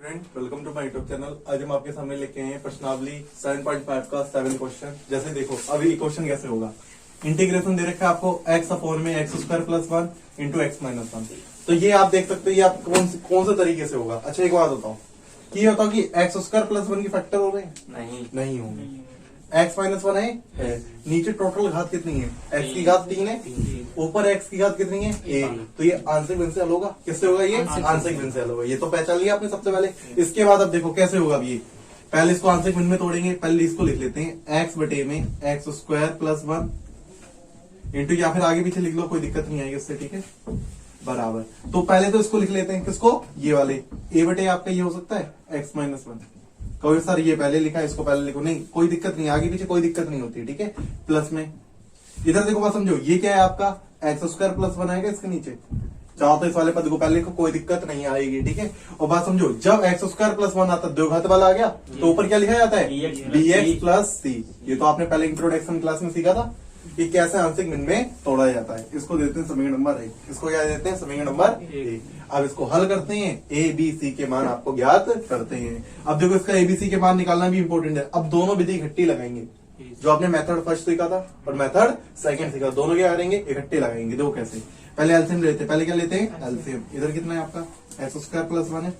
Student, welcome to my YouTube channel. आज हम आपके सामने लेके आए हैं प्रश्नावली 7.5 का 7 क्वेश्चन। जैसे देखो अभी क्वेश्चन कैसे होगा। इंटीग्रेशन दे रखा है आपको x अपॉन में x square plus 1 into x minus 1। तो ये आप देख सकते हो ये आप कौन से तरीके से होगा। अच्छा एक बात बताओ कि ये बताओ कि एक्स स्क्वायर प्लस 1 की फैक्टर हो रहे हैं? नहीं होंगे। एक्स माइनस 1 है। नीचे टोटल घात कितनी है? एक्स की घात 3 है, ऊपर एक्स की घात कितनी है? 1। तो ये आंशिक भिन्न से हल होगा। किससे होगा? ये आंशिक भिन्न से हल होगा। ये तो पहचान लिया आपने सबसे पहले। इसके बाद अब देखो कैसे होगा। अब ये पहले इसको आंशिक भिन्न में तोड़ेंगे। पहले इसको लिख लेते हैं एक्स बटे में एक्स स्क्वायर प्लस 1 इंटू, या फिर आगे पीछे लिख लो, कोई दिक्कत नहीं आएगी उससे, ठीक है, बराबर। तो पहले तो इसको लिख लेते हैं, किसको? ये वाले ए बटे आपका ये हो सकता है एक्स माइनस 1। कहो सर ये पहले लिखा है, इसको पहले लिखो। नहीं, कोई दिक्कत नहीं, आगे पीछे कोई दिक्कत नहीं होती, ठीक है। प्लस में इधर देखो, बात समझो, ये क्या है आपका एक्स स्क्वायर प्लस 1 आएगा इसके नीचे। चाहो तो इस वाले पद को पहले लिखो, कोई दिक्कत नहीं आएगी, ठीक है। और बात समझो, जब एक्स स्क्वायर प्लस 1 आता है, दो घात वाला आ गया, तो ऊपर क्या लिखा जाता है? बी एक्स प्लस सी। ये तो आपने पहले इंट्रोडक्शन क्लास में सीखा था कि कैसे आंशिक भिन्न में तोड़ा जाता है। इसको देते हैं समीकरण नंबर 1। इसको क्या देते हैं? समीकरण नंबर 1। अब इसको हल करते हैं, ए बी सी के मान आपको ज्ञात करते हैं। अब देखो इसका एबीसी के मान निकालना भी इंपॉर्टेंट है। अब दोनों विधि इकट्ठी लगाएंगे, जो आपने मेथड फर्स्ट सीखा था और मेथड सेकंड सीखा, दोनों क्या करेंगे? इकट्ठे लगाएंगे। देखो कैसे। पहले एलसीएम लेते हैं। पहले क्या लेते हैं? एलसीएम। इधर कितना है आपका? एक्स स्क्वायर प्लस 1 है,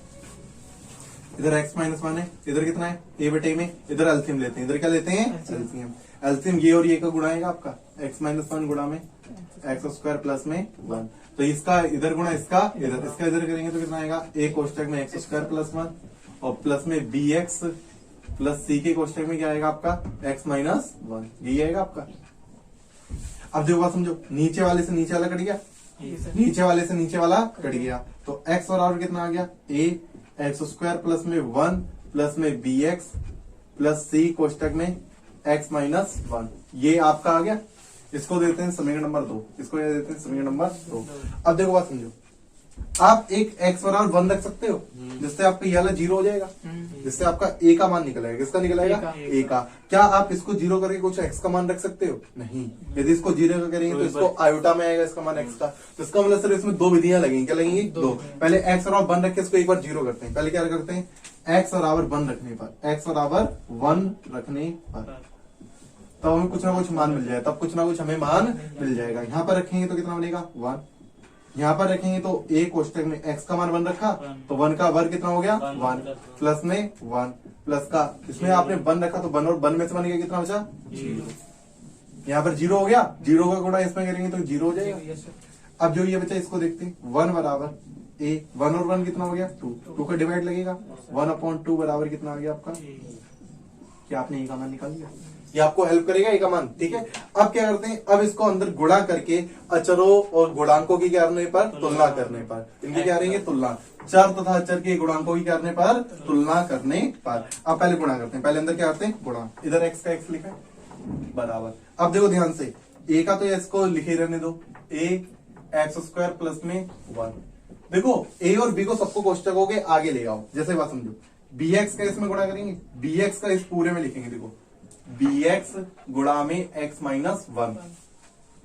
इधर एक्स माइनस 1 है, इधर कितना है? ए बटे में। इधर एलसीएम लेते हैं। इधर क्या लेते हैं? एलसीएम। एलसीएम ये और ये का गुणा आएगा आपका एक्स माइनस 1 गुणा में एक्स स्क्वायर प्लस में 1। तो इसका इधर गुणा इसका इधर करेंगे तो कितना आएगा? ए कोष्टक में एक्स स्क्वायर प्लस 1 और प्लस में बी एक्स प्लस सी के कोष्टक में क्या आएगा आपका? X minus 1। यही आएगा आपका। अब देखो बात समझो, नीचे वाले से नीचे वाला कट गया, नीचे वाले से नीचे वाला कट गया, तो एक्स और कितना आ गया? ए एक्स स्क्वायर प्लस में 1 प्लस में बी एक्स प्लस सी कोष्टक में एक्स माइनस 1। ये आपका आ गया। इसको देते हैं समीकरण नंबर 2। इसको देते हैं समीकरण नंबर 2। अब देखो बात समझो, आप एक एक्स बराबर 1 रख सकते हो, जिससे आपका ये वाला 0 हो जाएगा, जिससे आपका ए का मान निकलेगा। किसका निकलेगा? ए का। क्या आप इसको 0 करके कुछ एक्स का मान रख सकते हो? नहीं। यदि इसको 0 करेंगे तो इसको आयोटा में आएगा इसका मान एक्स का। तो इसका मतलब सर इसमें दो विधियां लगेंगी। क्या लगेंगी? दो। पहले एक्स बराबर 1 रख के इसको एक बार 0 करते हैं। पहले क्या करते हैं? एक्स बराबर 1 रखने पर, एक्स बराबर 1 रखने पर तब हमें कुछ ना कुछ मान मिल जाएगा, तब कुछ ना कुछ हमें मान मिल जाएगा। यहाँ पर रखेंगे तो कितना बनेगा? 1। यहाँ पर रखेंगे तो ए कोष्टक में एक्स का मान 1 रखा, तो 1 का वर्ग कितना हो गया? 1 प्लस में 1 प्लस का, इसमें आपने 1 रखा तो 1 और 1 में से बन गया कितना बचा? 0। यहाँ पर 0 हो गया, 0 का गुणा इसमें करेंगे तो 0 हो जाएगा। अब जो ये बचा इसको देखते हैं, 1 बराबर ए, 1 और 1 कितना हो गया? 2 का डिवाइड लगेगा, 1/2 बराबर कितना आ गया आपका? क्या आपने ए का मान निकाल लिया? ये आपको हेल्प करेगा ए का मान, ठीक है। अब क्या करते हैं? अब इसको अंदर गुणा करके अचरों और गुणांकों की क्या करने पर? तुलना करने पर। इनकी क्या करेंगे? तुलना। चर तथा अचर के गुणांकों की क्या करने पर? तुलना करने पर। अब पहले गुणा करते हैं। पहले अंदर क्या करते हैं? गुणा। इधर एक्स का एक्स लिखा है, बराबर। अब देखो ध्यान से, ए का तो इसको लिखे रहने दो, ए एक्स स्क्वायर प्लस में 1। देखो ए और बी को सबको कोष्टकों के आगे ले आओ। जैसे बात समझो, बी एक्स का इसमें गुणा करेंगे, बी एक्स का इस पूरे में लिखेंगे। देखो बी एक्स गुणा में एक्स माइनस 1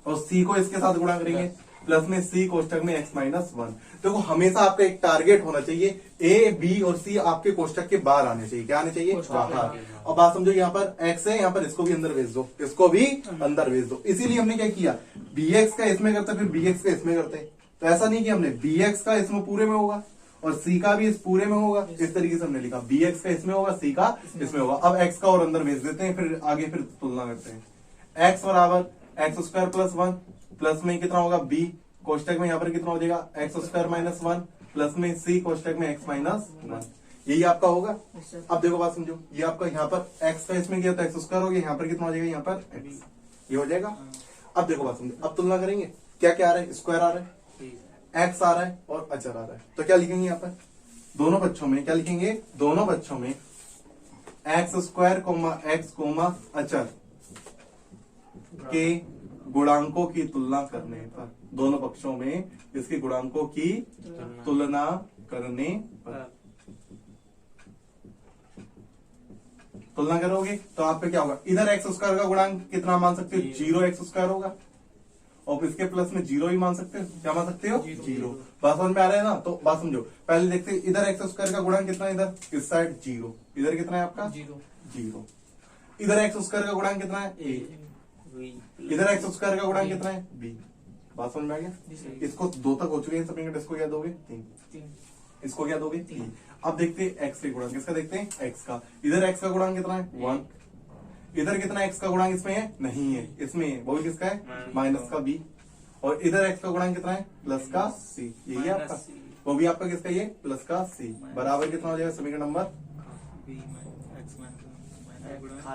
और सी को इसके साथ गुणा करेंगे प्लस में सी कोष्टक में एक्स माइनस 1। देखो हमेशा आपका एक टारगेट होना चाहिए, ए बी और सी आपके कोष्टक के बाहर आने चाहिए। क्या आने चाहिए? बाहर। और बात समझो, यहाँ पर एक्स है, यहाँ पर इसको भी अंदर भेज दो, इसको भी अंदर भेज दो। इसीलिए हमने क्या किया, बी एक्स का इसमें करते फिर बी एक्स का इसमें करते। तो ऐसा नहीं कि हमने बी एक्स का इसमें पूरे में होगा और सी का भी इस पूरे में होगा, इस तरीके से हमने लिखा, बी एक्स का इसमें होगा, सी का इसमें होगा। अब एक्स का और अंदर भेज देते हैं, फिर आगे फिर तुलना करते हैं। एक्स बराबर एक्स स्क्वायर प्लस 1 प्लस में कितना होगा? बी कोष्टक में यहाँ पर कितना हो जाएगा? एक्स स्क्वायर माइनस 1 प्लस में सी कोष्टक में एक्स माइनस 1। यही आपका होगा। अब देखो बात समझो, ये आपका यहाँ पर एक्स का इसमें किया तो एक्स स्क्वायर हो गया, यहाँ पर कितना हो जाएगा? यहाँ पर एक्स, ये हो जाएगा। अब देखो बात समझो, अब तुलना करेंगे, क्या क्या आ रहा है? स्क्वायर आ रहा है, एक्स आ रहा है और अचर आ रहा है। तो क्या लिखेंगे यहाँ पर? दोनों पक्षों में क्या लिखेंगे? दोनों पक्षों में X square comma X comma अचर के गुणांकों की तुलना करने पर, दोनों पक्षों में इसके गुणांकों की तुलना करने पर तुलना करोगे तो आप पे क्या होगा? इधर एक्स स्क्वायर का गुणांक कितना मान सकते हो? 0 एक्स स्क्वायर होगा और इसके प्लस में जीरो ही मान सकते हो, क्या मान सकते हो, जीरो। बात समझ में आ रहा है ना। तो बात समझो, पहले देखते हैं इधर एक्स स्क्वायर का गुणांक कितना है, इधर इस साइड जीरो, इधर कितना है आपका जीरो, इधर एक्स स्क्वायर का गुणांक कितना है ए, इधर एक्स स्क्वायर का गुणांक कितना है बी। बात समझ में आ गया। इसको दो तक हो चुके हैं समीकरण, इसको क्या दोगे तीन, इसको क्या दोगे तीन। अब देखते हैं एक्स के गुणांक, किसका देखते हैं एक्स का। इधर एक्स का गुणांक कितना है वन, इधर कितना एक्स का गुणांक इसमें है नहीं है, इसमें है, वो भी किसका है माइनस का बी। और इधर एक्स का गुणांक कितना है प्लस का सी, यही है आपका, वो भी आपका किसका ये प्लस का सी, बराबर कितना हो जाएगा समीकरण नंबर।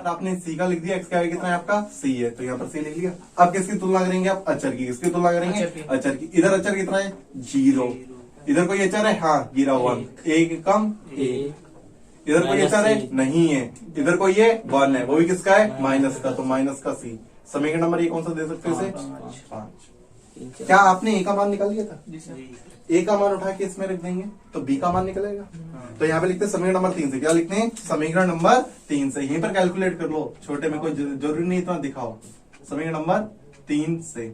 आपने सी का लिख दिया, एक्स का कितना है आपका सी है, तो यहाँ पर सी लिख लिया। अब किसकी तुलना करेंगे आप, अचर की, किसकी तुलना करेंगे अचर की। इधर अचर कितना है जीरो, इधर कोई अचर है हाँ गिरा वन, एक कम ए, इधर कोई अचर है नहीं है, इधर कोई ये वन है, वो भी किसका है माइनस का, तो माइनस का सी। समीकरण नंबर ये कौन सा दे सकते हो इसे, पांच। क्या आपने ए का मान निकाल लिया था, ए का मान उठा के इसमें रख देंगे तो बी का मान निकलेगा। तो यहाँ पे लिखते हैं समीकरण नंबर 3 से, क्या लिखते हैं समीकरण नंबर 3 से, यहीं पर कैलकुलेट कर लो, छोटे में कोई जरूरी नहीं इतना दिखाओ। समीकरण नंबर 3 से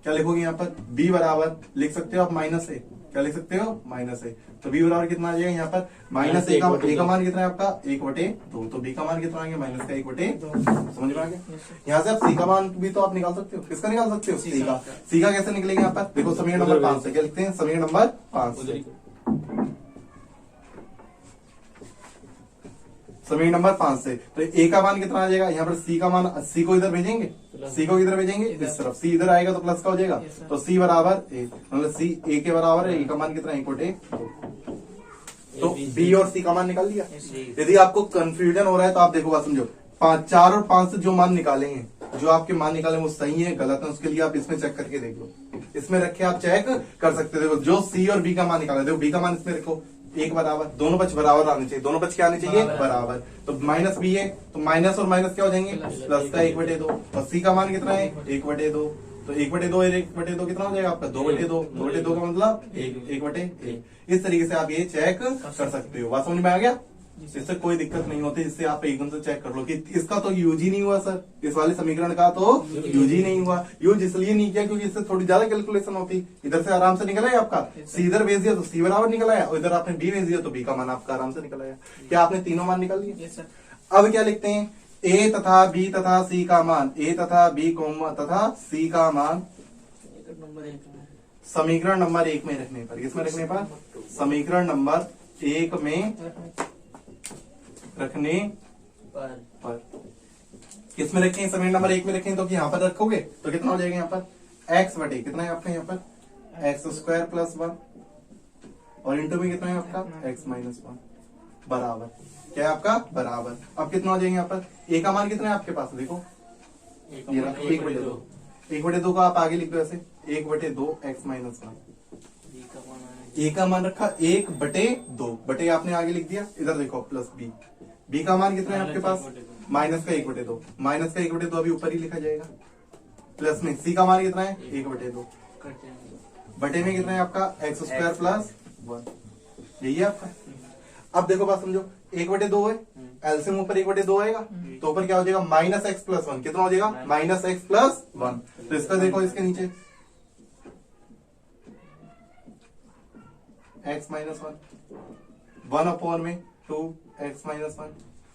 क्या लिखोगे यहाँ पर, बी बराबर लिख सकते हो आप माइनस ए, क्या लिख सकते हो माइनस ए, तो बी बराबर कितना आ जाएगा यहाँ पर माइनस ए का मान कितना है आपका 1/2, तो बी का मान कितना आ गया माइनस का 1/2। समझ में आ गया। यहाँ से आप सी का मान भी तो आप निकाल सकते हो, किसका निकाल सकते हो सी का। सी का कैसे निकलेगा यहाँ पर, देखो समीकरण नंबर 5 से क्या लिखते हैं, समीकरण नंबर 5 से, समीकरण नंबर 5 से, तो ए का मान कितना आ जाएगा यहाँ पर, सी का मान, सी को इधर भेजेंगे, सी को किधर भेजेंगे इस तरफ, सी इधर आएगा तो प्लस का हो जाएगा, तो सी बराबर ए, मतलब सी ए के बराबर है, ए का मान कितना है 1/2, तो बी और सी का मान निकाल लिया। यदि आपको कंफ्यूजन हो रहा है तो आप देखो बात समझो, 4 और 5 से जो मान निकालेंगे, जो आपके मान निकाले वो सही है गलत है, उसके लिए आप इसमें चेक करके देख लो, इसमें रख के आप चेक कर सकते हो। जो सी और बी का मान निकाला, देखो बी का मान इसमें रखो एक बराबर, दोनों पक्ष बराबर आने चाहिए, दोनों पक्ष क्या आने चाहिए बराबर, तो माइनस बी है तो माइनस और माइनस क्या हो जाएंगे प्लस का 1/2, और सी का मान कितना है 1/2, तो 1/2 1/2 कितना हो जाएगा आपका 2/2, 2/2 का मतलब 1/1। इस तरीके से आप ये चेक कर सकते हो। बात समझ में आ गया, इससे कोई दिक्कत नहीं होती, जिससे आप एकदम से चेक कर लो कि इसका तो यूज ही नहीं हुआ सर, इस वाले समीकरण का तो यूज ही नहीं हुआ। यूज इसलिए नहीं किया क्योंकि इससे थोड़ी ज्यादा कैलकुलेशन होती, इधर से आराम से निकल आया आपका, सी इधर भेज दिया तो सी बराबर निकल आया, और इधर आपने बी भेज दिया तो बी का मान आपका आराम से निकल आया। क्या आपने तीनों मान निकाल लिए। अब क्या लिखते हैं, ए तथा बी तथा सी का मान, ए तथा बी तथा सी का मान समीकरण नंबर 1 में रखने पर, किसमें रखने पर, समीकरण नंबर 1 में रखने पर, किसमें रखें समीकरण नंबर 1 में रखें, तो यहाँ पर रखोगे तो कितना हो जाएगा यहाँ पर एक्स बटे कितना है आपका यहाँ पर एक्स स्क्वायर प्लस 1, और इंटू में कितना है आपका एक्स माइनस 1 बराबर, क्या है आपका बराबर। अब कितना हो जाएगा यहाँ पर, ए का मान कितना है आपके पास, देखो 1/2, 1/2 को आप आगे लिख दो ऐसे 1/2 एक्स माइनस 1, ए का मान रखा 1/2 बटे आपने आगे लिख दिया, इधर देखो प्लस बी, बी का मान कितना है आपके पास माइनस का 1/2, माइनस का 1/2 अभी ऊपर ही लिखा जाएगा, प्लस में सी का मान कितना है 1/2, बटे में कितना है आपका एक्स स्क्वायर प्लस 1, यही है आपका। अब देखो बात समझो, 1/2 है, एलसीएम ऊपर 1/2 आएगा तो ऊपर क्या हो जाएगा माइनस एक्स प्लस 1, कितना हो जाएगा माइनस एक्स प्लस 1, तो इसका देखो इसके नीचे एक्स माइनस 1 में 2 एक्स माइनस 1,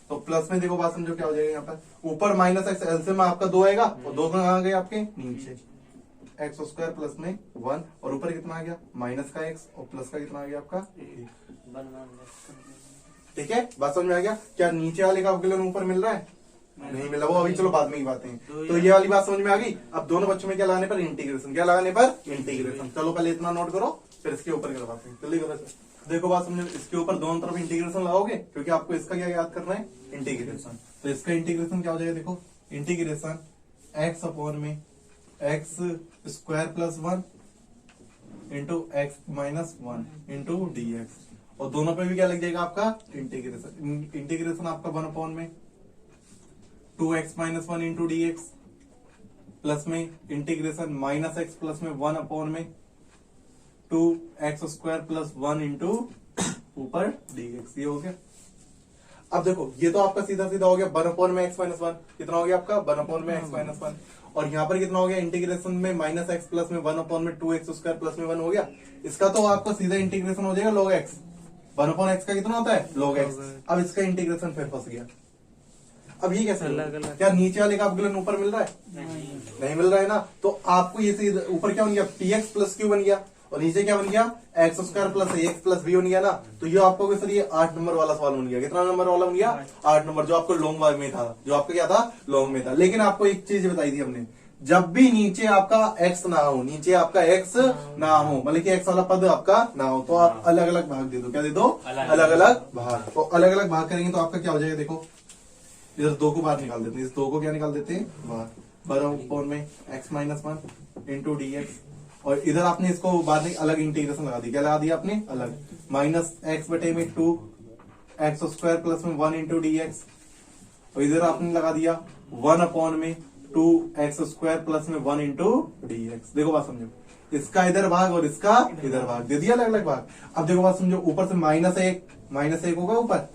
तो प्लस में देखो बात समझो क्या हो जाएगा यहाँ पर, ऊपर माइनस एक्स एलसीएम में आपका 2 आएगा और 2 कहाँ आ गए आपके नीचे, एक्स स्क्वायर प्लस में 1, और ऊपर कितना आ गया माइनस का एक्स, और प्लस का कितना आ गया आपका 1। ठीक है, बात समझ में आ गया। क्या नीचे वाले का अवकलन ऊपर मिल रहा है, नहीं मिला, वो अभी चलो बाद में ही बातें हैं। तो ये वाली बात समझ में आ गई। अब दोनों बच्चों में क्या लगाने पर इंटीग्रेशन, क्या लगाने पर इंटीग्रेशन। चलो पहले इतना नोट करो फिर इसके ऊपर लगाते हैं, जल्दी करो। देखो बात समझो, इसके ऊपर दोनों तरफ इंटीग्रेशन लगाओगे क्योंकि आपको इसका क्या याद करना है इंटीग्रेशन, तो इसका इंटीग्रेशन क्या हो जाएगा, देखो इंटीग्रेशन एक्स अपॉन में X square plus 1 into x minus 1 into D x, और दोनों पे भी क्या लग जाएगा आपका इंटीग्रेशन, इंटीग्रेशन आपका 1 अपॉन में 2x minus 1 into D x, plus में इंटीग्रेशन माइनस एक्स प्लस में 1 अपॉन में 2x स्क्वायर प्लस 1 इंटू ऊपर डी एक्स, ये हो गया। अब देखो ये तो आपका सीधा सीधा हो गया 1 अपॉन में x माइनस 1, कितना हो गया आपका 1 अपॉन में x माइनस 1, और यहाँ पर कितना हो गया इंटीग्रेशन में माइनस एक्स प्लस में 1/2x² प्लस में 1 हो गया। इसका तो आपको सीधा इंटीग्रेशन हो जाएगा log x। 1/x का कितना होता है log x। अब इसका इंटीग्रेशन फिर फंस गया। अब ये कैसे अलग-अलग। क्या नीचे वाले का अवकलन ऊपर मिल रहा है? नहीं मिल रहा है ना। तो आपको ये सीधा ऊपर क्या बन गया px प्लस q बन गया और नीचे क्या बन गया x² plus ax plus b बन गया ना। तो ये आपको सर ये 8 नंबर वाला सवाल बन गया। कितना नंबर वाला बन गया? 8 नंबर, जो आपको लॉन्ग में था, जो आपका क्या था लॉन्ग में था। लेकिन आपको एक चीज बताई थी हमने, जब भी नीचे आपका x ना हो, नीचे आपका x ना हो, मतलब कि x वाला पद आपका ना हो, तो आप अलग अलग भाग दे दो। क्या दे दो? अलग अलग भाग। तो अलग अलग भाग करेंगे तो आपका क्या हो जाएगा? देखो इधर 2 को बाहर निकाल देते हैं, इस 2 को क्या निकाल देते हैं बाहर, बराबर में x-1 इंटू dx। और इधर आपने इसको बाद में अलग इंटीग्रेशन लगा दिया। क्या लगा दिया आपने? अलग। माइनस एक्स बटे में 2x² प्लस में 1 इंटू dx। और इधर आपने लगा दिया 1/2x² प्लस में 1 इंटू dx। देखो बात समझो, इसका इधर भाग और इसका इधर भाग दे दिया अलग अलग भाग। अब देखो बात समझो, ऊपर से -1 होगा ऊपर,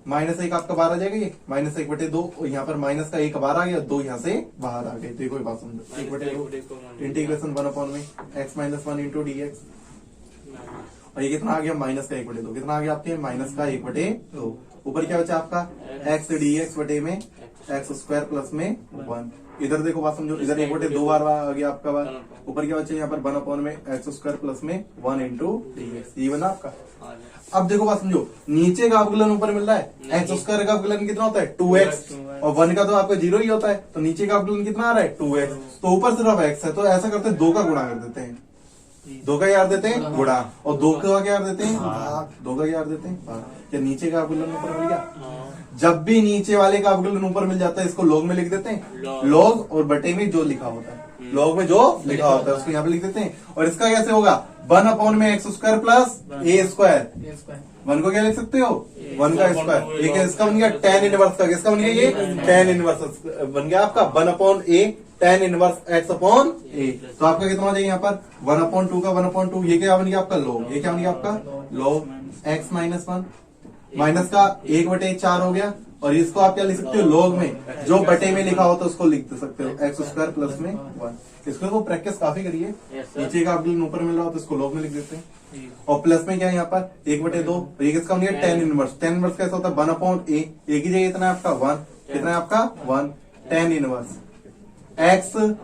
-1 आपका बाहर आ जाएगा, ये -1/2 और यहाँ पर माइनस का 1 बाहर आ गया, 2 यहाँ से बाहर आ गए। देखो ये बात समझो, 1/2 इंटीग्रेशन 1 में x-1 इंटू dx। और ये कितना आ गया? माइनस का 1/2। कितना आ गया आपके? माइनस का 1/2। ऊपर क्या बचा आपका? x dx बटे में x² प्लस में 1। इधर देखो बात समझो, इधर 1/2 बार आ गया आपका बार। ऊपर क्या बचा यहाँ पर 1 में x² प्लस में 1 इंटू dx। ये बना आपका। अब देखो बात समझो, नीचे का अवकलन ऊपर मिल रहा है, x² का अवकलन कितना होता है? 2x। और 1 का तो आपका 0 ही होता है, तो नीचे का अवकलन कितना आ रहा है? 2x। तो ऊपर सिर्फ x है, तो ऐसा करते हैं 2 का गुणा कर देते हैं। 2 का यार देते हैं गुणा, और 2 का क्या देते हैं भाग। 2 का यार देते हैं भाग। क्या नीचे का अवकलन ऊपर मिल गया? जब भी नीचे वाले का अवकलन ऊपर मिल जाता है, इसको लॉग में लिख देते हैं। लॉग और बटे में जो लिखा होता है, लॉग में जो लिखा होता है उसको यहाँ पे लिख देते हैं। और इसका कैसे होगा? 1 में x² प्लस a²। 1 को क्या लिख सकते हो? 1 का स्क्वायर। एक इसका बन गया tan इनवर्स का। किसका बन गया? ये tan इनवर्स बन गया आपका 1/a tan inverse x upon a। तो आपका कितना हो जाएगा यहाँ पर? 1/2 का 1/2। ये क्या बन गया आपका? लॉग। ये क्या बन गया आपका? लॉग x-1 माइनस का 1/4 हो गया। और इसको आप क्या लिख सकते हो? लॉग में जो बटे में लिखा होता है उसको लिख सकते हो, x² प्लस में 1। इसको तो प्रैक्टिस काफी करिए। नीचे का अवकलन ऊपर मिल रहा हो तो इसको लॉग में लिख देते हैं। और प्लस में क्या है यहाँ पर? 1/2। ये किसका बन गया? tan inverse. tan इनवर्स कैसा होता है? 1/a। एक ही जगह इतना है आपका 1। कितना है आपका? 1 tan inverse x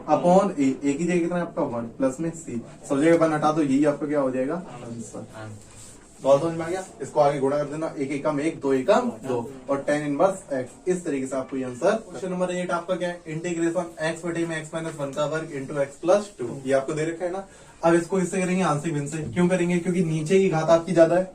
upon a। एक ही जगह कितना है आपका? 1 प्लस में c। सब जगह 1 हटा दो, यही आपका क्या हो जाएगा? आंसर। तो समझ में आ गया? इसको आगे गुणा कर देना, 1 एकम 1 2 एकम 2 और tan इनवर्स x। इस तरीके से आपको ये आंसर। क्वेश्चन नंबर 8 आपका क्या है? इंटीग्रेशन x बटे में x-1 का वर्ग इंटू x प्लस 2। ये आपको दे रखा है ना। अब इसको इससे करेंगे आंशिक भिन्न से। क्यों करेंगे? क्योंकि नीचे की घात आपकी ज्यादा है,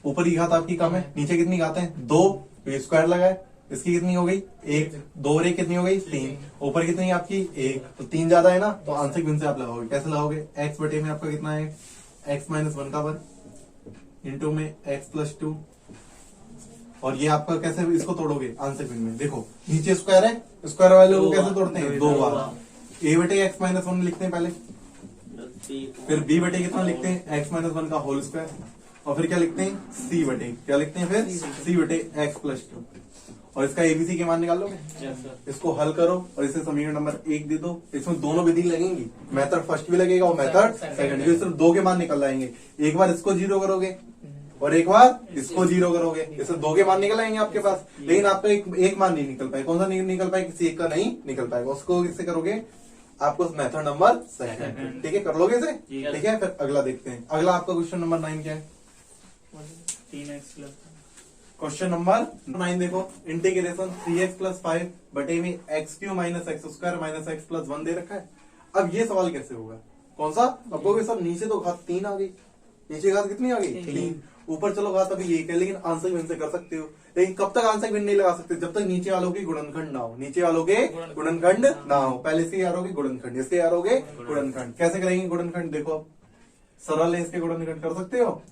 ऊपर की घात आपकी कम है। नीचे कितनी घात है? 2, तो स्क्वायर लगाए, इसकी कितनी हो गई? 1। 2 और 1 कितनी हो गई? 3। ऊपर कितनी आपकी? 1। तो 3 ज्यादा है ना, तो आंशिक भिन्न से आप लगाओगे। कैसे लगाओगे? x बटे में आपका कितना है? x-1 का वर्ग इंटू में x प्लस 2। और ये आपका कैसे इसको तोड़ोगे? आंशिक भिन्न में। देखो नीचे स्क्वायर है, स्क्वायर वाले को कैसे तोड़ते हैं? 2 बार। a बटे x-1 लिखते हैं पहले, फिर b बटे कितना लिखते हैं? x-1 का होल स्क्वायर। और फिर क्या लिखते हैं? c बटे, क्या लिखते हैं फिर? c बटे x प्लस 2। और इसका एबीसी के मान निकाल लोगे। इसको हल करो और इसे समीकरण नंबर 1 दे दो। इसमें दोनों विधि लगेंगी, मेथड फर्स्ट भी लगेगा और मेथड सेकंड भी। सिर्फ 2 के मान निकल आएंगे। एक बार इसको 0 करोगे और एक बार इसको 0 करोगे, इससे 2 के मान निकल आएंगे आपके पास। लेकिन आपका एक मान नहीं निकल पाएगा। कौन सा नहीं निकल पाएगा? किसी एक का नहीं निकल पाएगा। उसको किससे करोगे? आपको मेथड नंबर सेकंड। ठीक है, कर लोगे इसे? ठीक है, फिर अगला देखते हैं। अगला आपका क्वेश्चन नंबर 9 क्या है? 3x। क्वेश्चन नंबर 9 देखो, इंटीग्रेशन 3x प्लस 5 बटे में x³ minus x² minus x plus 1 दे रखा है। अब ये सवाल कैसे होगा? कौन सा? अब कहोगे सर नीचे तो घात 3 आ गई, नीचे घात कितनी आ गई? 3। ऊपर चलो घात अभी 1 है, लेकिन आंशिक भिन्न से कर सकते हो। लेकिन कब तक आंशिक भिन्न नहीं लगा सकते? जब तक नीचे वालों की गुणनखंड ना हो। नीचे वालों के गुणनखंड ना हो। पहले इसके यार होगे गुणनखंड, इसके यार होगे गुणनखंड। कैसे करेंगे गुणनखंड? देखो सरल है, इसके गुणनखंड कर सकते हो।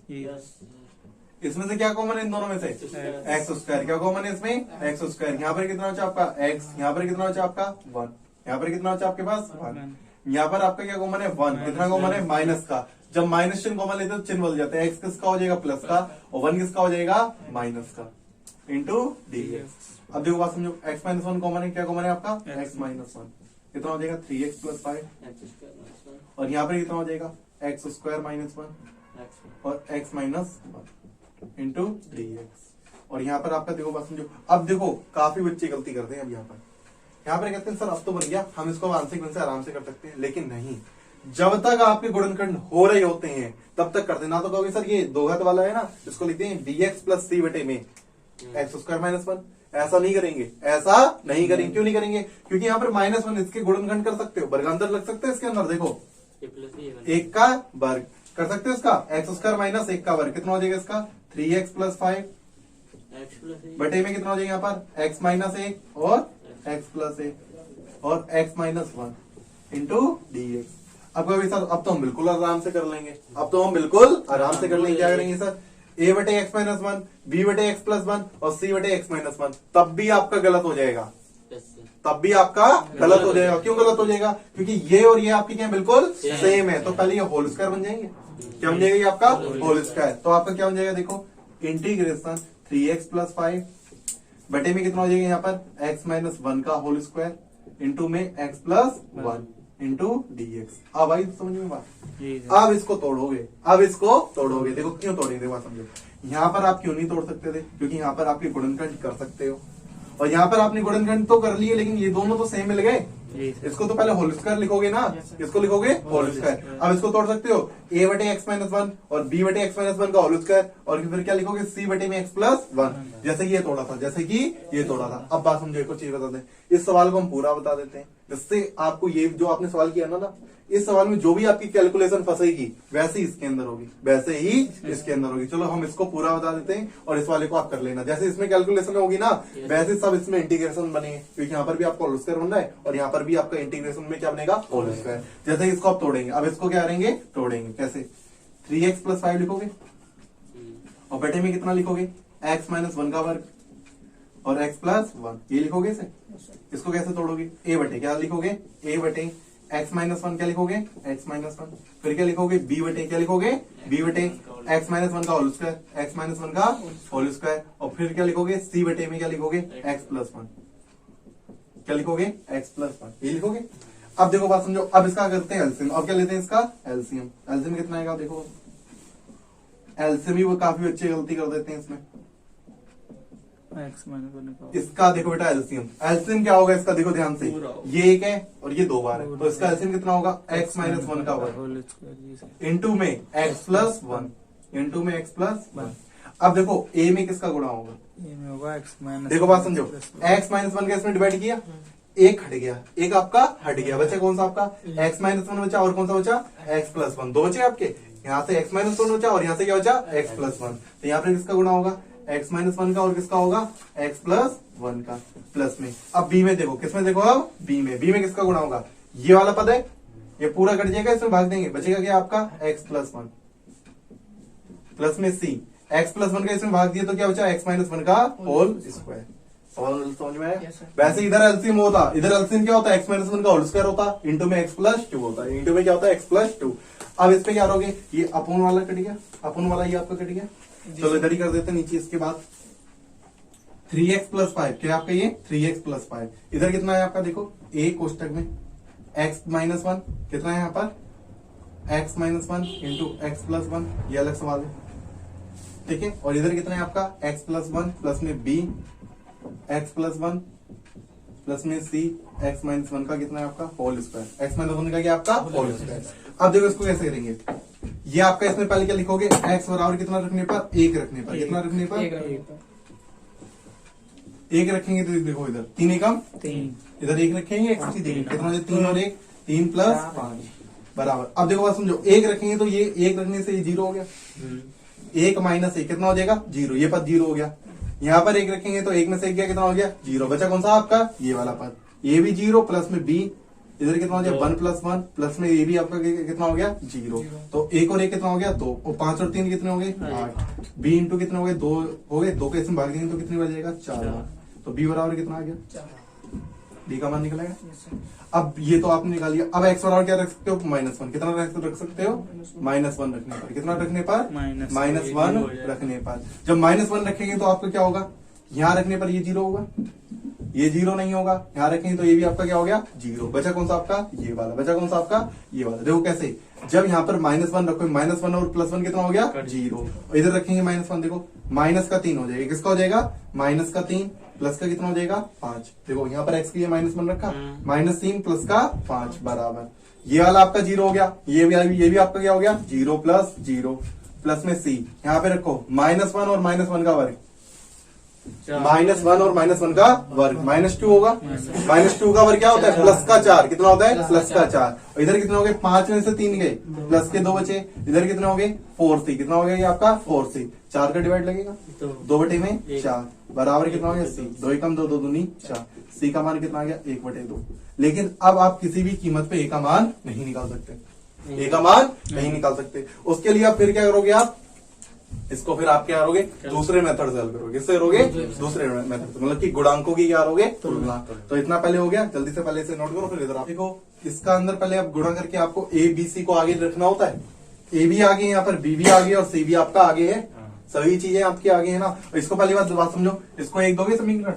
इसमें से क्या कॉमन है? इन दोनों में से x²। क्या कॉमन है इसमें? x²। यहाँ पर कितना बचा आपका? x। यहाँ पर कितना बचा आपका? 1। यहाँ पर कितना बचा आपके पास? 1। यहाँ पर आपका क्या कॉमन है? 1। कितना कॉमन है? माइनस का। जब माइनस चिन्ह कॉमन लेते हैं तो चिन्ह बदल जाता है। x किसका हो जाएगा? प्लस का, और 1 किसका हो जाएगा? माइनस का, इंटू dx। अब देखो बात समझो, x-1 कॉमन है। क्या कॉमन है आपका? x-1। कितना हो जाएगा 3x plus 5 x square minus one और यहाँ पर कितना हो जाएगा एक्स स्क्वायर माइनस 1 एक्स और x minus 1 into D x. और यहाँ पर आपका देखो बात समझो, अब देखो काफी बच्चे गलती करते हैं। अब यहाँ पर कहते हैं सर अब तो बन गया, हम इसको आंशिक गुण से आराम से कर सकते हैं, लेकिन नहीं, जब तक आपके गुणनखंड हो रहे होते हैं तब तक करते ना। तो कहोगे सर ये दो घात वाला है ना, इसको लिखते हैं dx प्लस सी बटे में एक्स स्क्वायर माइनस 1। ऐसा नहीं करेंगे, ऐसा नहीं करेंगे। क्यों नहीं करेंगे? क्योंकि यहाँ पर माइनस 1 इसके गुणनखंड कर सकते हो, वर्गांतर लग सकते हैं इसके अंदर। देखो ए प्लस बी एक का वर्ग कर सकते हो, इसका एक्स स्क्वायर माइनस एक का वर्ग कितना हो जाएगा इसका 3x प्लस 5 एक्स प्लस ए बटे में कितना हो जाएगा यहाँ पर x माइनस 1 और x प्लस 1 और x minus 1 into D x. अब कभी सर अब तो हम बिल्कुल आराम से कर लेंगे, अब तो हम बिल्कुल आराम से कर लेंगे। क्या करेंगे सर a बटे एक्स माइनस 1 b बटे एक्स प्लस 1 और c बटे एक्स माइनस 1, तब भी आपका गलत हो जाएगा, तब भी आपका गलत हो जाएगा। क्यों गलत हो जाएगा? क्योंकि ये और ये आपकी क्या है बिल्कुल सेम है। तो पहले ये होल स्क्वायर बन जाएंगे, क्या बन जाएगा ये आपका होल स्क्वायर। तो आपका क्या बन जाएगा देखो इंटीग्रेशन 3x प्लस 5 बटे में कितना हो जाएगा यहाँ पर x माइनस 1 का होल स्क्वायर इंटू में x plus 1 into D x. अब आई समझ में बात। अब इसको तोड़ोगे, अब इसको तोड़ोगे। देखो क्यों तोड़ेंगे, देखो समझो। यहाँ पर आप क्यों नहीं तोड़ सकते थे? क्योंकि यहाँ पर आपके गुणनखंड कर सकते हो और यहाँ पर आपने गुणनखंड तो कर लिए, लेकिन ये दोनों तो सेम मिल गए। इसको तो पहले होल स्क्वायर लिखोगे ना, इसको लिखोगे होल स्क्वायर। अब इसको तोड़ सकते हो a बटे एक्स माइनस 1 और b बटे एक्स माइनस 1 का होल स्क्वायर और फिर क्या लिखोगे c बटे में एक्स प्लस 1, जैसे कि ये तोड़ा था, जैसे कि ये तोड़ा था। अब बात समझो, एक और चीज बता दें, इस सवाल को हम पूरा बता देते हैं, जिससे आपको ये जो आपने सवाल किया ना, इस सवाल में जो भी आपकी कैलकुलेशन फंसेगी वैसे ही इसके अंदर होगी, वैसे ही इसके अंदर होगी। चलो हम इसको पूरा बता देते हैं और इस वाले को आप कर लेना। जैसे इसमें कैलकुलेशन होगी ना, वैसे सब इसमें इंटीग्रेशन बनेंगे, क्योंकि यहाँ पर भी आपको होल स्क्वायर बनना है और यहाँ पर भी आपका इंटीग्रेशन में क्या बनेगा होल स्क्वायर। जैसे इसको आप तोड़ेंगे, अब इसको क्या करेंगे तोड़ेंगे। कैसे 3x प्लस 5 लिखोगे और बटे में कितना लिखोगे x माइनस 1 का वर्ग और x प्लस 1, ये लिखोगे इसे। इसको कैसे तोड़ोगे? a बटे क्या लिखोगे a बटे x माइनस 1 क्या लिखोगे x माइनस 1, फिर क्या लिखोगे b बटे क्या लिखोगे b बटे x माइनस 1 का होल स्क्वायर x माइनस 1 का होल स्क्वायर और फिर क्या लिखोगे c बटे में क्या लिखोगे x प्लस 1, क्या लिखोगे x प्लस 1, ये लिखोगे। अब देखो बात समझो, अब इसका करते हैं एलसीएम। अब क्या लेते हैं इसका एलसीएम। एलसीएम कितना आएगा देखो, एलसीएम ही वो काफी बच्चे गलती कर देते हैं इसमें। एक्स माइनस 1 का इसका देखो बेटा एलसीएम, एलसीएम क्या होगा इसका, देखो ध्यान से, ये एक है और ये 2 बार है, तो इसका एलसीएम कितना होगा x माइनस 1 का वर्ग होल स्क्वायर इंटू में x प्लस 1 इंटू में x प्लस 1। अब देखो a में किसका गुणा होगा, ये में होगा एक्स माइनस। देखो बात समझो, x माइनस 1 का इसमें डिवाइड किया, एक हट गया, एक आपका हट गया, बचा कौन सा आपका x माइनस 1 बचा और कौन सा बचा x प्लस 1, दो बचे आपके। यहाँ से x माइनस 1 बचा और यहाँ से क्या बचा x प्लस 1, तो यहाँ पर किसका गुणा होगा x माइनस 1 का और किसका होगा x प्लस 1 का प्लस में। अब b में देखो, किसमें देखो, अब b में किसका गुणा होगा, ये वाला पद है, ये पूरा कट जाएगा, इसमें भाग देंगे, बचेगा क्या आपका x प्लस 1 प्लस में c, x प्लस 1 का इसमें भाग दिया तो क्या बचा x माइनस 1 का होल स्क्वायर। समझ में आया? वैसे इधर एलसीएम होता, इधर एलसीएम क्या होता है x माइनस 1 का होल स्क्वायर होता इंटू में x प्लस 2 होता है, इंटू में क्या होता है x प्लस 2। अब इस पे क्या करोगे, ये अपोन वाला कट गया, अपोन वाला ये आपका कट गया, चलो इधर ही कर देते हैं नीचे। इसके बाद 3x प्लस 5, क्या आपका ये 3x प्लस 5, इधर कितना है आपका देखो a कोष्टक में x माइनस 1 कितना है यहाँ पर x minus 1 into x plus 1, ये अलग सवाल है, ठीक है। और इधर कितना है आपका x प्लस 1 प्लस में b x प्लस 1 प्लस में c x माइनस 1 का कितना है आपका होल स्क्वायर, x माइनस 1 का क्या आपका होल स्क्वायर। अब देखो इसको कैसे करेंगे, ये आपका इसमें पहले क्या लिखोगे x बराबर कितना रखने पर, 1 रखने पर, कितना रखने पर 1 रखेंगे, तो देखो इधर 3 एकम 3, इधर 1 रखेंगे x की जगह कितना हो जाए 3 और 1 3 प्लस 5 बराबर। अब देखो बात समझो, 1 रखेंगे तो ये 1 रखने से ये 0 हो गया, 1 माइनस 1 कितना हो जाएगा 0, ये पद 0 हो गया। यहाँ पर 1 रखेंगे तो 1 में से 1 गया, कितना हो गया 0, बचा कौन सा आपका ये वाला पद, ये भी 0 प्लस में b, इधर कितना हो गया 1 प्लस 1 प्लस में ये भी आपका कितना हो गया 0, तो 1 और 1 कितना हो गया 2 और 5 और 3 कितने हो गए 8, b इंटू कितने हो गए 2 हो गए, 2 के इसमें भाग देंगे तो कितनी बच जाएगा 4, तो b बराबर कितना आ गया b का मान निकलेगा। अब ये तो आपने निकाल लिया, अब x बराबर क्या रख सकते हो -1, कितना रख सकते हो -1 रखने पर, कितना रखने पर -1 रखने पर। जब -1 रखेंगे तो आपका क्या होगा, यहाँ रखने पर ये 0 होगा ये जीरो नहीं होगा, यहाँ रखेंगे तो ये भी आपका क्या हो गया जीरो। बचा कौन सा आपका ये वाला, बचा कौन सा आपका ये वाला। देखो कैसे, जब यहाँ पर -1 रखो, -1 और +1 कितना हो गया जीरो, इधर रखेंगे -1, देखो माइनस का 3 हो जाएगा, किसका हो जाएगा -3, प्लस का कितना हो जाएगा 5। देखो यहाँ पर x के लिए -1 रखा, -3 प्लस का 5 बराबर, ये वाला आपका जीरो हो गया, ये भी आपका क्या हो गया जीरो प्लस जीरो, प्लस में c, यहाँ पे रखो -1 और -1 का वर्ग, -1 और -1 का वर्ग -2 होगा, -2 का वर्ग क्या होता है प्लस का 4, कितना होता है प्लस का 4, और इधर कितने हो गए 5 में से 3 गए, प्लस के 2 बचे, इधर कितने हो गए 4c, कितना हो गया ये आपका 4c, 4 का डिवाइड लगेगा 2/4 बराबर कितना हो गया c, 2 एकम 2, 2 दूनी 4, c का मान कितना आ गया 1/2। लेकिन अब आप किसी भी कीमत पे a का मान नहीं निकाल सकते, a का मान नहीं निकाल सकते। उसके लिए आप फिर क्या करोगे, आप इसको फिर आप क्या करोगे दूसरे मेथड से हल करोगे, किससे करोगे दूसरे मेथड से, मतलब कि गुणांकों की क्या करोगे तुलना। तो इतना पहले हो गया, जल्दी से पहले से नोट करो, फिर इधर आप देखो इसका अंदर पहले आप गुणा करके आपको a b c को आगे रखना होता है, a भी आगे है यहाँ पर, b भी आगे और c भी आपका आगे है, सभी चीजें आपकी आगे है ना। इसको पहली बात समझो, इसको 1 दोगे समीकरण,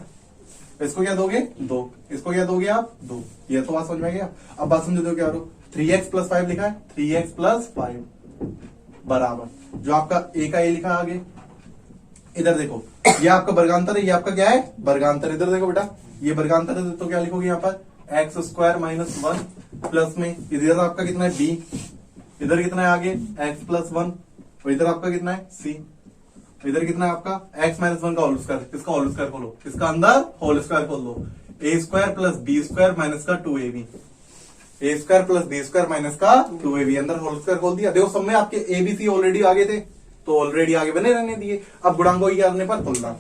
इसको क्या दोगे 2, इसको क्या दोगे आप 2, ये तो बात समझ में गया। अब बात समझो तो क्या करो, 3x + 5 लिखा है, 3x + 5 बराबर जो आपका a का a लिखा है आगे, इधर देखो ये आपका वर्गांतर है, ये आपका क्या है वर्गांतर, इधर देखो बेटा ये वर्गांतर है, तो क्या लिखोगे यहाँ पर x² - 1 प्लस में इधर आपका कितना है b, इधर कितना है आगे x + 1, और इधर आपका कितना है c, इधर कितना है आपका x - 1 का होल स्क्वायर, किसका होल स्क्वायर खोलो, इसका अंदर होल स्क्वायर खोल दो, a² + b² - का 2ab, a² + b² - का 2ab, अंदर होल स्क्वायर खोल दिया। देखो सब में आपके a b c ऑलरेडी आगे थे, तो ऑलरेडी आगे बने रहने दिए। अब गुणांकों की करने पर तुलना,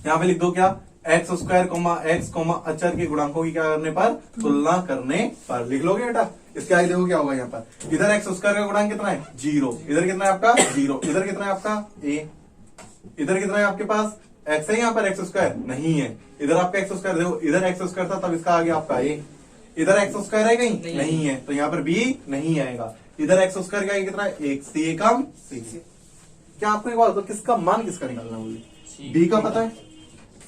यहाँ पे लिख दो क्या x² x, अचर के गुणांकों की क्या करने पर तुलना करने पर, लिख लोगे बेटा। इसके आगे देखो क्या होगा, यहाँ पर इधर x² का गुणांक कितना है 0, इधर कितना है आपका 0, इधर कितना है आपका a, इधर कितना है आपके पास x है, यहाँ पर x² नहीं है, इधर आपका x² देखो, इधर x² था तब इसका आगे आपका a, इधर x² है कहीं नहीं है, तो यहाँ पर b नहीं आएगा, इधर x² का कितना है 1, c एकम c। क्या आपको एक बात, तो किसका मान किसका निकालना है, b का पता है,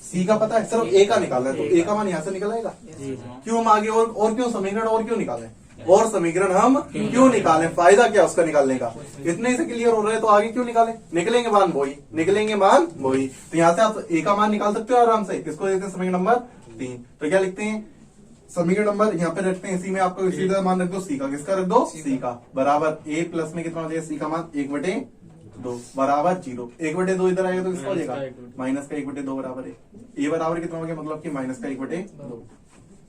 c का पता है, सिर्फ a का निकालना है, तो a का मान यहाँ से निकल आएगा। क्यों हम आगे और क्यों समीकरण और क्यों निकालें, और समीकरण हम क्यों निकालें, फायदा क्या उसका निकालने का, इतने से क्लियर हो रहा है तो आगे क्यों निकालें, निकलेंगे मान वही। तो यहाँ से आप a का मान निकाल सकते हो आराम से, किसको देते हैं समीकरण नंबर 3। तो क्या लिखते हैं समीकरण नंबर यहाँ पे रखते हैं, इसी में आपको सीधा मान रख दो c का, किसका रख दो c का, बराबर a प्लस में कितना हो जाएगा c का मान 1/2 बराबर 0, 1/2 इधर आएगा तो किसका हो जाएगा माइनस का 1/2 बराबर है, a बराबर कितना हो गया मतलब कि माइनस का 1/2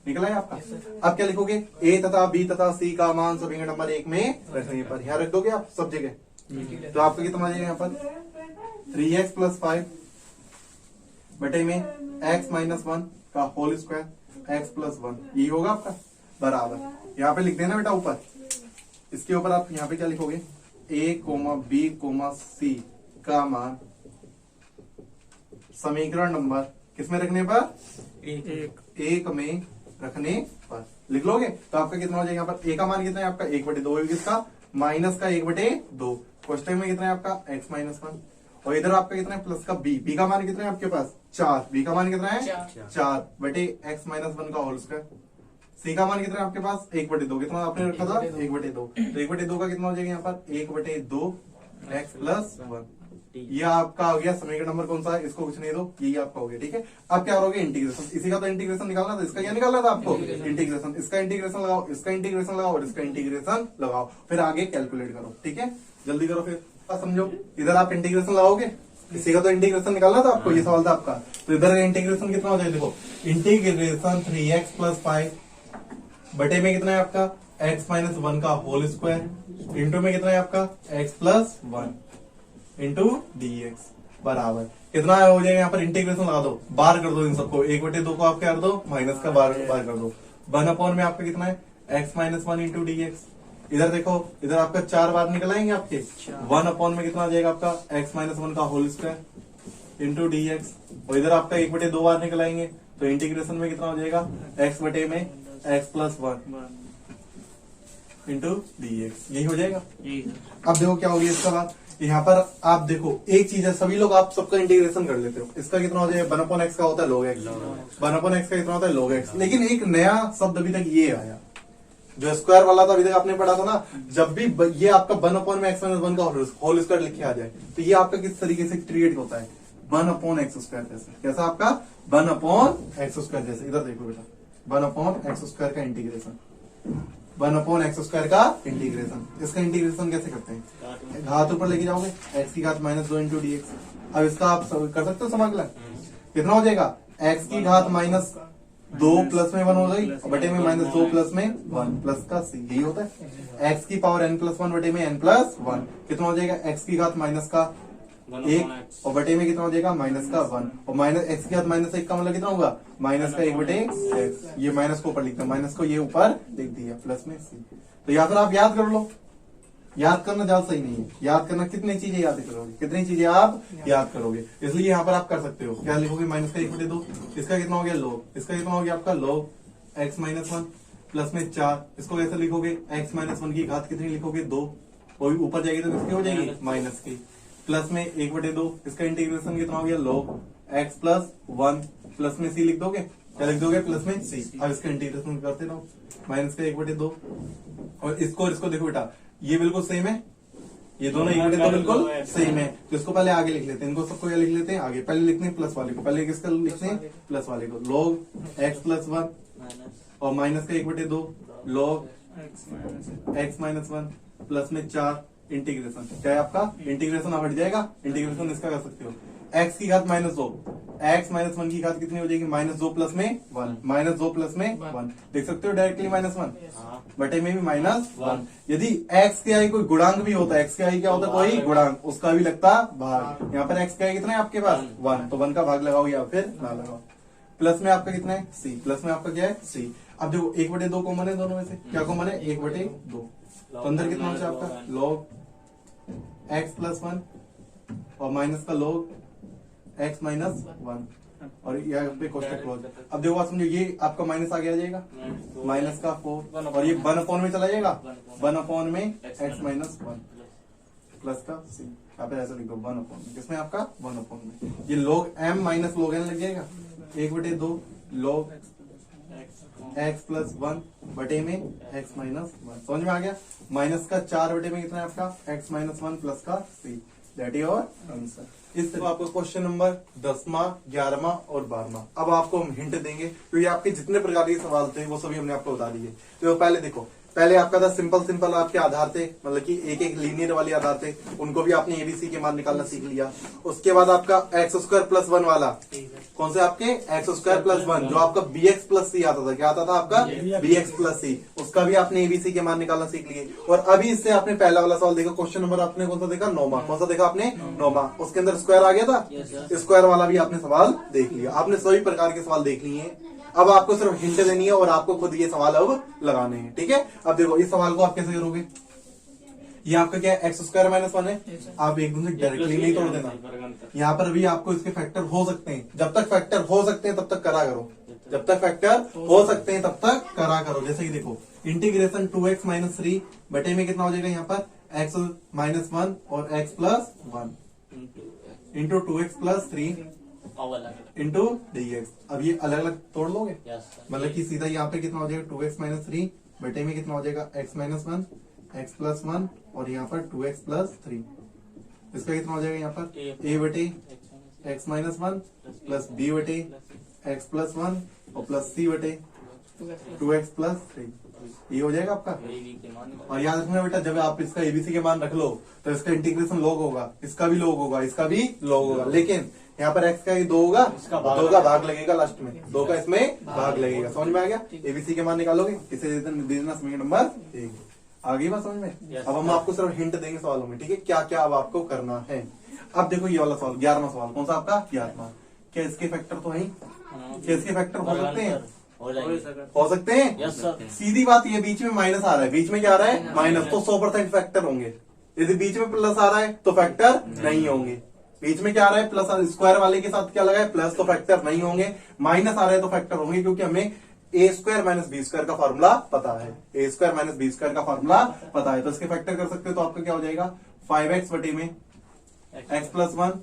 निकला है आपका। अब क्या लिखोगे a तथा b तथा c का मान समीकरण नंबर 1 में रखने पर, यहाँ रख दोगे आप सब जगह, तो आपका कितना आ जाएगा यहाँ पर 3x + 5 बटे में x - 1 का होल स्क्वायर x + 1, ये होगा आपका बराबर, यहाँ पे लिख देना बेटा ऊपर, इसके ऊपर आप यहाँ पे क्या लिखोगे a, b, c का मान समीकरण नंबर किसमें रखने पर एक में रखने पर लिख लोगे, तो आपका कितना हो जाएगा यहाँ पर a का मान कितना है आपका 1/2, किसका माइनस का 1/2, क्वेश्चन में कितना है आपका x - 1, और इधर आपका कितना है प्लस का b का मान कितना है आपके पास 4, b का मान कितना है 4 बटे x - 1 का होल स्क्वायर, c का मान कितना है आपके पास 1/2, कितना आपने रखा था 1/2, तो 1/2 का कितना हो जाएगा यहाँ पर 1/2 x + 1, ये आपका हो गया समीकरण नंबर कौन सा है, इसको कुछ नहीं दो, यही आपका हो गया। ठीक है, अब क्या करोगे इंटीग्रेशन, इसी का तो इंटीग्रेशन निकालना था, इसका क्या निकालना था आपको इंटीग्रेशन, इसका इंटीग्रेशन लगाओ, इसका इंटीग्रेशन लगाओ और इसका इंटीग्रेशन लगाओ, फिर आगे कैलकुलेट करो। ठीक है, जल्दी करो फिर समझो, इधर आप इंटीग्रेशन लगाओगे, इसी का तो इंटीग्रेशन निकालना था आपको, ये सवाल था आपका, तो इधर का इंटीग्रेशन कितना हो जाएगा, देखो इंटीग्रेशन 3x + 5 बटे में कितना है आपका x - 1 का होल स्क्वायर इंटू में कितना है आपका x + 1 इंटू dx बराबर कितना हो जाएगा, यहाँ पर इंटीग्रेशन लगा दो, बार कर दो इन सबको, 1/2 को आप क्या कर दो माइनस का बार कर दो, 1/, में आपका कितना है x - 1 इंटू dx, इधर देखो इधर आपका 4 बार निकल आएंगे आपके, 1/, में कितना आ जाएगा आपका x - 1 का होल स्क्वायर इंटू dx, और इधर आपका 1/2 बार निकल आएंगे, तो इंटीग्रेशन में कितना हो जाएगा x बटे में x + 1 इंटू dx, यही हो जाएगा। अब देखो क्या होगी इसका बात, यहाँ पर आप देखो एक चीज है, सभी लोग आप सबका इंटीग्रेशन कर लेते हो। इसका कितना हो जाएगा, 1/x का होता है log x, 1/x का कितना होता है log x। लेकिन एक नया शब्द अभी तक ये आया, जो स्क्वायर वाला था अभी तक आपने पढ़ा था ना, जब भी ये आपका 1/x-1 का होल स्क्वायर लिखे आ जाए तो ये आपका किस तरीके से क्रिएट होता है, 1/x स्क्वायर जैसे। कैसा आपका 1/x स्क्वायर जैसे। इधर देखो बेटा, 1/x स्क्वायर का इंटीग्रेशन, 1/x स्क्वायर का इंटीग्रेशन। इसका इंटीग्रेशन कैसे करते हैं, घात ऊपर लेके जाओगे, x की घात -2 इंटू डी एक्स। अब इसका आप कर सकते हो समाकलन, कितना हो जाएगा, x की घात -2 प्लस में 1 हो गई, बटे में -2 प्लस में 1 प्लस का c, यही होता है। x की पावर n+1 बटे में n+1, कितना हो जाएगा, x की घात माइनस का 1 और बटे में कितना हो जाएगा, माइनस का 1, और माइनस x की घात -1 का मतलब कितना होगा, माइनस का 1 बटे x। ये माइनस को ऊपर लिखते हैं, माइनस को ये ऊपर लिख दिया, प्लस में c। तो या फिर आप याद कर लो, याद करना ज्यादा सही नहीं है, याद करना कितनी चीजें याद करोगे, कितनी चीजें आप याद करोगे। इसलिए यहाँ पर आप कर सकते हो, क्या लिखोगे, माइनस का 1/2, इसका कितना हो गया log, इसका कितना हो गया आपका log x-1 प्लस में 4। इसको कैसे लिखोगे, x-1 की घात कितनी लिखोगे, 2, और ऊपर जाएगी तो किसकी हो जाएगी, माइनस की, प्लस में 1/2। इसका इंटीग्रेशन कितना हो गया, log x+1 प्लस में c लिख दोगे, क्या लिख दोगे, प्लस में c। अब इसका इंटीग्रेशन करते रहो, माइनस का 1/2, और इसको देखो बेटा, ये बिल्कुल सेम है, ये दोनों 1/2 बिल्कुल सेम है। तो इसको पहले आगे लिख लेते हैं, इनको सबको क्या लिख लेते हैं आगे, पहले लिखते हैं प्लस वाले को, पहले किसका लिखते हैं, प्लस वाले को, log x+1 और माइनस का 1/2 log x-1 प्लस में 4 इंटीग्रेशन। क्या है आपका इंटीग्रेशन, आप हट जाएगा, इंटीग्रेशन इसका कर सकते हो, x की घात -2, x-1 की घात कितनी हो जाएगी, -2 प्लस में 1, -2 प्लस में 1, देख सकते हो डायरेक्टली -1 बटे में भी -1। यदि x के आई कोई गुणांक भी होता है, x के आई क्या होता है, कोई गुणांक, उसका भी लगता भाग। यहाँ पर x के आई कितना है आपके पास, 1, तो 1 का भाग लगाओ या फिर ना लगाओ। प्लस में आपका कितना है, c, प्लस में आपका क्या है, c। अब देखो 1/2 कॉमन है दोनों में से, क्या कॉमन है, 1/2, तो अंदर कितना होता है आपका log x+1 और माइनस का log x-1, और यहाँ पे कोष्टक क्लोज। अब देखो बात समझो, ये आपका माइनस आगे आ जाएगा, माइनस का 4, और ये 1/, में चला जाएगा, 1/, में x-1 प्लस का c। यहाँ पे ऐसा लिखो 1/, किसमें आपका 1/, में ये log m minus log n लग जाएगा, 1/2 log x+1 बटे में x-1। समझ में आ गया, माइनस का 4 बटे में कितना है आपका x-1 प्लस का c, that is your answer. इस तरह आपको क्वेश्चन नंबर 10वां, 11वां और 12वां, अब आपको हम हिंट देंगे, तो ये आपके जितने प्रकार के सवाल थे वो सभी हमने आपको बता दिए। तो पहले देखो, पहले आपका था सिंपल आपके आधार थे, मतलब कि एक लीनियर वाले आधार थे, उनको भी आपने एबीसी के मान निकालना सीख लिया। उसके बाद आपका x² + 1 वाला, कौन से आपके x² + 1, जो आपका bx+c आता था, क्या आता था आपका bx+c, उसका भी आपने एबीसी के मान निकालना सीख लिए। और अभी इससे आपने पहला वाला सवाल देखा, क्वेश्चन नंबर आपने कौन सा देखा, 9वां, कौन सा देखा आपने, 9वां, उसके अंदर स्क्वायर आ गया था, स्क्वायर वाला भी आपने सवाल देख लिया। आपने सभी प्रकार के सवाल देख लिए हैं, अब आपको सिर्फ हिंट देनी है और आपको खुद ये सवाल अब लगाने हैं, ठीक है। अब देखो इस सवाल को आप कैसे करोगे, ये आपका क्या है, x² - 1 है, आप एकदम से डायरेक्टली नहीं तोड़ देना, यहाँ पर भी आपको इसके फैक्टर हो सकते हैं, जब तक फैक्टर हो सकते हैं तब तक करा करो, जब तक फैक्टर हो सकते हैं तब तक करा करो। जैसे कि देखो इंटीग्रेशन 2x - 3 बटे में कितना हो जाएगा, यहाँ पर x-1 और x+1 into 2x + 3 into dx। अब ये अलग अलग तोड़ लोगे, मतलब कि सीधा यहाँ पे कितना हो जाएगा, 2x - 3 बटे में कितना हो जाएगा, x-1 x+1 और यहाँ पर 2x + 3, इसका कितना हो जाएगा यहाँ पर a बटे x-1 प्लस b बटे x+1 और प्लस c बटे 2x + 3, ये हो जाएगा आपका। और याद रखना बेटा, जब आप इसका एबीसी के मान रख लो तो इसका इंटीग्रेशन log होगा, इसका भी log होगा, इसका भी log होगा, लेकिन यहाँ पर x का ही 2 होगा, 2 का भाग लगेगा लास्ट में, 2 का इसमें भाग लगेगा। समझ में आ गया, एबीसी के मान निकालोगे, किसे देना समीकरण नंबर 1, आ गई बात समझ में। अब हम आपको सिर्फ हिंट देंगे सवालों में, ठीक है, क्या क्या अब आपको करना है। अब देखो ये वाला सवाल 11वां सवाल, कौन सा आपका 11वां, क्या इसके फैक्टर तो है, क्या इसके फैक्टर हो सकते हैं, हो सकते हैं। Yes sir. सीधी बात, ये बीच में माइनस आ रहा है, बीच में क्या आ रहा है, माइनस, तो 100% फैक्टर होंगे। यदि बीच में प्लस आ रहा है तो फैक्टर नहीं होंगे। बीच में क्या आ रहा है, प्लस, स्क्वायर वाले के साथ क्या लगा है, प्लस, तो फैक्टर नहीं होंगे। माइनस आ रहा है तो फैक्टर होंगे, क्योंकि हमें a² - b² का फॉर्मूला पता है, a² - b² का फॉर्मूला पता है, तो इसके फैक्टर कर सकते हो। तो आपका क्या हो जाएगा, 5x बटे में एक्स प्लस वन,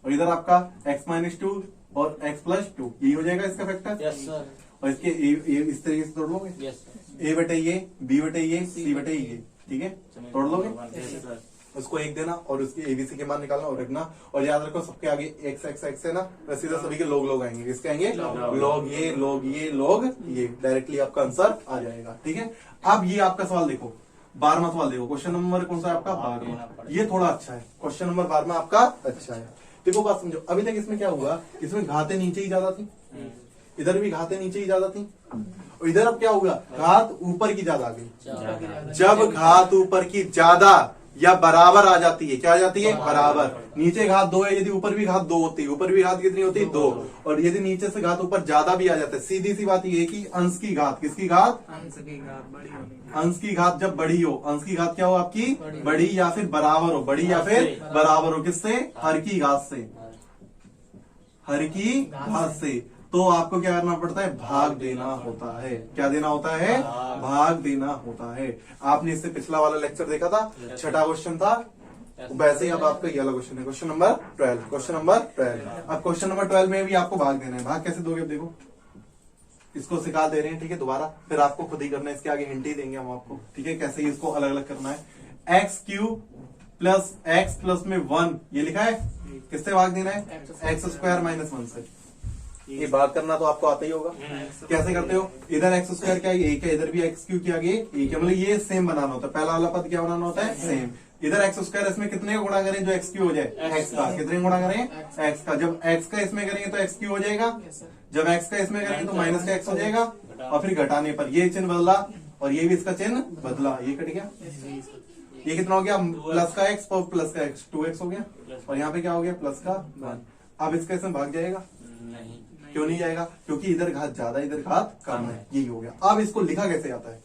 और इधर आपका एक्स माइनस टू और एक्स प्लस टू, यही हो जाएगा इसका फैक्टर। Yes sir. और इसके ए इस तरीके से तोड़ लोगे, यस सर। ए बटे ये, बी बटे ये, सी बटे ये, ठीक है, तोड़ लोगे। Yes sir. उसको एक देना और उसकी एबीसी के मान निकालना और रखना। और याद रखो सबके आगे एक्स एक्स एक्स है ना, तो सीधा सभी के लोग आएंगे। किसके आएंगे? लोग ये, लोग ये, लोग ये, डायरेक्टली आपका आंसर आ जाएगा। ठीक है, अब ये आपका सवाल देखो, 12वां सवाल देखो। क्वेश्चन नंबर कौन सा है आपका? 12वां। ये थोड़ा अच्छा है, क्वेश्चन नंबर 12वां आपका अच्छा है। देखो बात समझो, अभी तक इसमें क्या हुआ, इसमें घातें नीचे ही ज्यादा थी, इधर भी घातें नीचे ही ज्यादा थी, और इधर अब क्या होगा, घात ऊपर की ज्यादा आ गई। जब घात ऊपर की ज्यादा या बराबर आ जाती है, क्या आ जाती है? बराबर। नीचे घात 2 है, यदि ऊपर भी घात 2 होती है, ऊपर भी घात कितनी होती है? 2। और यदि नीचे से घात ऊपर ज्यादा भी आ जाता है, सीधी सी बात ये है कि अंश की घात, किसकी घात? अंश की घात बड़ी होगी। अंश की घात जब बड़ी हो, अंश की घात क्या हो आपकी? बड़ी या फिर बराबर हो, बड़ी या फिर बराबर हो, किससे? हर की घात से, हर की घात से। तो आपको क्या करना पड़ता है? भाग देना होता है। क्या देना होता है? भाग देना होता है। आपने इससे पिछला वाला लेक्चर देखा था, छठा क्वेश्चन था, वैसे ही अब आपका ये वाला क्वेश्चन है, क्वेश्चन नंबर 12। Question number 12। अब क्वेश्चन नंबर 12 में भी आपको भाग देना है। भाग कैसे दोगे? अब देखो, इसको सिखा दे रहे हैं, ठीक है, दोबारा, फिर आपको खुद ही करना है, इसके आगे हिंट ही देंगे हम आपको, ठीक है, कैसे इसको अलग अलग करना है। X cube plus x plus में 1 ये लिखा है, किससे भाग देना है? एक्स स्क्वायर माइनस 1 से। ये बात करना तो आपको आता ही होगा। कैसे करते हो? इधर एक्स स्क्वायर क्या है? एक है, इधर भी एक्स क्यूब क्या है? एक है, मतलब ये सेम बनाना होता है। पहला वाला पद क्या बनाना होता है? सेम। इधर एक्स स्क्वायर, इसमें कितने का गुणा करें जो एक्स क्यूब हो जाए? एक्स का। कितने गुणा करें? एक्स का। जब एक्स का इसमें करेंगे तो एक्स क्यूब हो जाएगा, जब एक्स का इसमें करेंगे तो माइनस का एक्स हो जाएगा, और फिर घटाने पर ये चिन्ह बदला और ये भी इसका चिन्ह बदला, ये कट गया। ये कितना हो गया? प्लस का एक्स और प्लस का एक्स, 2x हो गया, और यहाँ पे क्या हो गया? प्लस का 1। अब इसका इसमें भाग जाएगा? नहीं। क्यों नहीं जाएगा? क्योंकि इधर घात ज्यादा, इधर घात कम है, यही हो गया। अब इसको लिखा कैसे जाता है?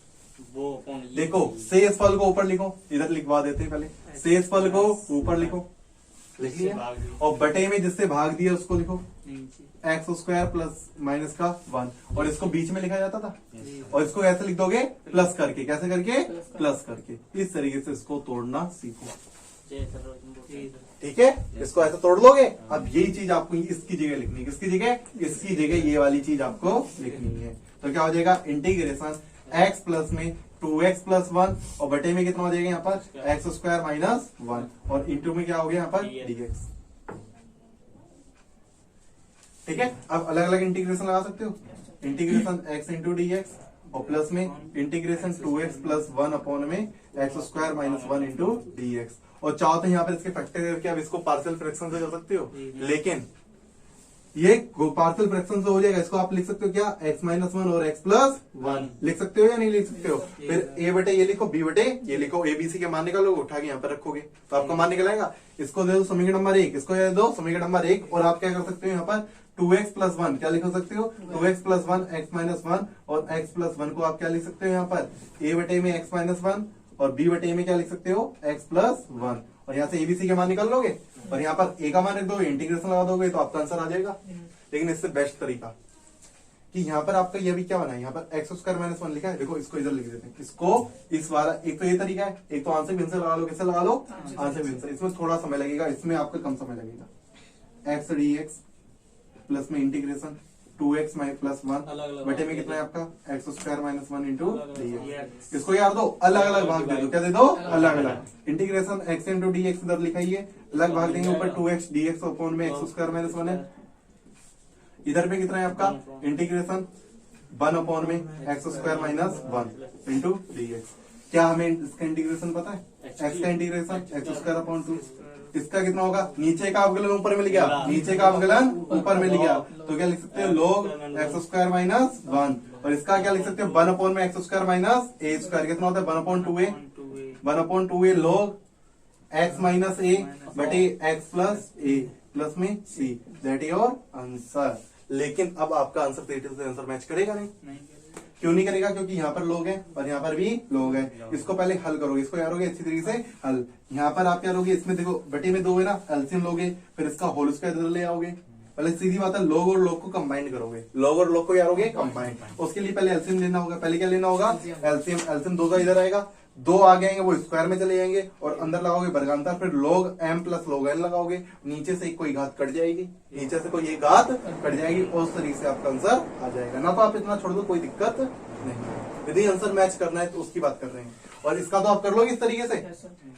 वो देखो, शेष फल को ऊपर लिखो, इधर लिखवा देते हैं पहले, शेष फल को ऊपर लिखो, लिख लिया, और बटे में जिससे भाग दिया उसको लिखो, एक्स स्क्वायर प्लस माइनस का 1, और इसको बीच में लिखा जाता था, और इसको कैसे लिख दोगे? प्लस करके। कैसे करके? प्लस करके। इस तरीके से इसको तोड़ना सीखो, ठीक है, इसको ऐसे तोड़ लोगे। अब यही चीज आपको इसकी जगह लिखनी है, किसकी जगह? इसकी जगह ये वाली चीज आपको लिखनी है। तो क्या हो जाएगा? इंटीग्रेशन एक्स प्लस में 2x प्लस 1, और बटे में कितना हो जाएगा यहाँ पर? एक्स स्क्वायर माइनस 1, और इंटू में क्या हो गया यहाँ पर? dx। ठीक है, अब अलग अलग इंटीग्रेशन लगा सकते हो। Integration x into D x, और प्लस में इंटीग्रेशन 2x प्लस 1 अपॉन में X square minus 1 into D x. और चाहो तो यहाँ पर इसके फैक्टर करके अब इसको पार्शियल फ्रैक्शन से कर सकते हो, लेकिन ये पार्शियल फ्रैक्शन से हो जाएगा। इसको आप लिख सकते हो क्या? x माइनस 1 और x प्लस 1 लिख सकते हो या नहीं लिख सकते हो? फिर a बटे ये लिखो, b बटे ये लिखो, a b c के मान निकालोगे, उठा के यहाँ पर रखोगे तो आपका मान निकल आएगा। इसको दे दो समीकरण नंबर 1, इसको दे दो समीकरण नंबर 1, और आप क्या कर सकते हो यहाँ पर? 2x प्लस 1 क्या लिख सकते हो? 2x प्लस 1 x माइनस 1, और x प्लस 1 को आप क्या लिख सकते हो यहाँ पर? a बटे में x माइनस 1, और b बटे में क्या लिख सकते हो? x प्लस 1, और यहाँ से एबीसी के मान निकाल लोगे, और यहाँ पर a का मान रख दो, इंटीग्रेशन लगा दोगे तो आपका आंसर आ जाएगा। लेकिन इससे बेस्ट तरीका कि यहाँ पर आपका ये भी क्या बना है? यहाँ पर एक्स स्क्वायर माइनस 1 लिखा है, देखो इसको इधर लिख देते हैं, इसको इस वाला। एक तो ये तरीका है, एक तो आंसर भी आंसर लगा लो, कैसे लगा लो? आंसर भी आंसर। इसमें थोड़ा समय लगेगा, इसमें आपका कम समय लगेगा। एक्स डी एक्स प्लस में इंटीग्रेशन 2x प्लस 1 बटे में कितना है आपका? X square minus 1 into D x. इसको यार दो, अलग अलग भाग दे दो। क्या दे दो? अलग अलग। Integration x into D x इधर लिखाइए, अलग भाग देंगे, ऊपर 2x डी एक्स अपॉन में एक्स स्क्वायर माइनस 1 है। इधर पे कितना है आपका? इंटीग्रेशन 1 अपॉन में X square minus 1 into D x. क्या हमें इसका इंटीग्रेशन पता है? एक्स का इंटीग्रेशन एक्स स्क्वायर अपॉन 2, इसका कितना होगा? नीचे का अवकलन ऊपर मिल गया, नीचे का अवकलन ऊपर मिल गया, तो क्या लिख सकते हो? लोग एक्स स्क्वायर माइनस 1, और इसका क्या लिख सकते हो? 1 अपॉन में एक्स स्क्वायर माइनस ए स्क्वायर, कितना होता है? 1 अपॉन 2a, 1 अपॉन 2a लोग एक्स माइनस ए बटे एक्स प्लस ए प्लस में सी, दैट इज योर आंसर। लेकिन अब आपका आंसर तेरे से आंसर मैच करेगा नहीं, क्यों नहीं करेगा? क्योंकि यहाँ पर लोग हैं और यहाँ पर भी लोग हैं। इसको पहले हल करोगे, इसको यारोगे अच्छी तरीके से हल। यहाँ पर आप क्या करोगे? इसमें देखो बटे में 2 है ना, एलसीएम लोगे, फिर इसका होल स्क्वायर इधर ले आओगे। पहले सीधी बात है, लोग और लोग को कंबाइन करोगे, लोग और लोग को यारोगे कंबाइन। उसके लिए पहले एलसीएम लेना होगा। पहले क्या लेना होगा? एलसीएम। एलसीएम 2 का इधर आएगा, दो आगे आएंगे वो स्क्वायर में चले जाएंगे और अंदर लगाओगे वर्गांतर, फिर log m plus log n लगाओगे, नीचे से कोई घात कट जाएगी, नीचे से कोई एक घात कट जाएगी और उस तरीके से आपका आंसर आ जाएगा। ना तो आप इतना छोड़ दो, कोई दिक्कत नहीं। यदि आंसर मैच करना है तो उसकी बात कर रहे हैं। और इसका तो आप कर लोगे इस तरीके से,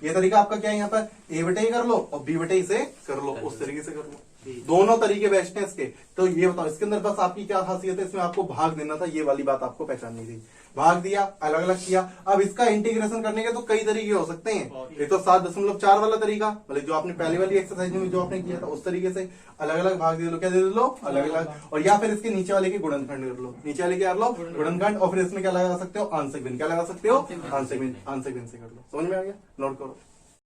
ये तरीका आपका क्या है, यहाँ पर ए बटे ही कर लो और बी बटे ही से कर लो, उस तरीके से कर लो। दोनों तरीके बेस्ट हैं इसके। तो ये बताओ इसके अंदर बस आपकी क्या खासियत है, इसमें आपको भाग देना था, ये वाली बात आपको पहचाननी थी। भाग दिया, अलग अलग किया। अब इसका इंटीग्रेशन करने के तो कई तरीके हो सकते हैं। एक तो 7.4 वाला तरीका, मतलब जो आपने पहली वाली एक्सरसाइज में जो आपने किया था उस तरीके से अलग अलग भाग दे लो, क्या दे लो, अलग अलग। और या फिर इसके नीचे वाले के गुणनखंड कर लो, नीचे वाले के कर लो गुणनखंड, और फिर इसमें क्या लगा सकते हो, आंशिक भिन्न। क्या लगा सकते हो, आंशिक भिन्न। आंशिक भिन्न से कर लो। समझ में आ गया, नोट करो।